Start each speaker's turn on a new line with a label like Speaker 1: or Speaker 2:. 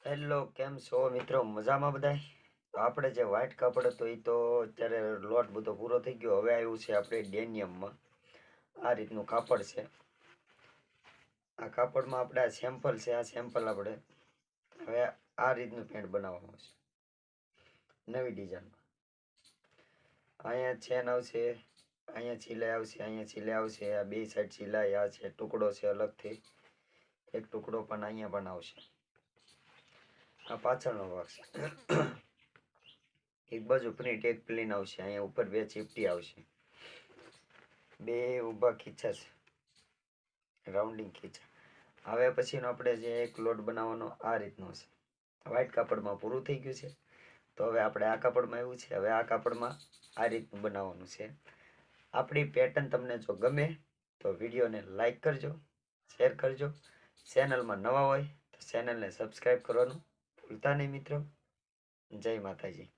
Speaker 1: Hello, કેમ છો મિત્રો? મજામાં બધાય? તો આપણે જે વ્હાઈટ કાપડ હતો એ તો અત્યારે લોટ બધો પૂરો થઈ ગયો. હવે આવ્યું છે આપણે ડેનિયમમાં. આ રીતનું કાપડ છે. આ કાપડમાં આપણે આ સેમ્પલ છે. આ સેમ્પલ આપણે હવે આ રીતનું પેન્ટ બનાવવાનું છે નવી ડિઝાઇનમાં. અહીંયા ચેન આવશે, અહીંયા સિલાઈ આવશે, અહીંયા સિલાઈ આવશે. આ બે સાઈડ સિલાઈ. આ છે ટુકડો છે અલગથી, એક ટુકડો પણ અહીંયા પણ આવશે. આ પાછળનો ભાગ છે. એક બાજુ પ્રિન્ટ એક પ્લેન આવશે. અહીંયા ઉપર બે ચીપટી આવશે, બે ઊભા ખીચા છે, રાઉન્ડિંગ ખીચા. હવે પછીનો આપણે જે એક લોટ બનાવવાનો આ રીતનો છે. વ્હાઈટ કાપડમાં પૂરું થઈ ગયું છે. તો હવે આપણે આ કાપડમાં એવું છે. હવે આ કાપડમાં આ રીતનું બનાવવાનું છે. આપણી પેટર્ન તમને જો ગમે તો વિડીયોને લાઈક કરજો, શેર કરજો. ચેનલમાં નવા હોય તો ચેનલને સબસ્ક્રાઈબ કરવાનું ભૂલતા નહીં મિત્રો. જય માતાજી.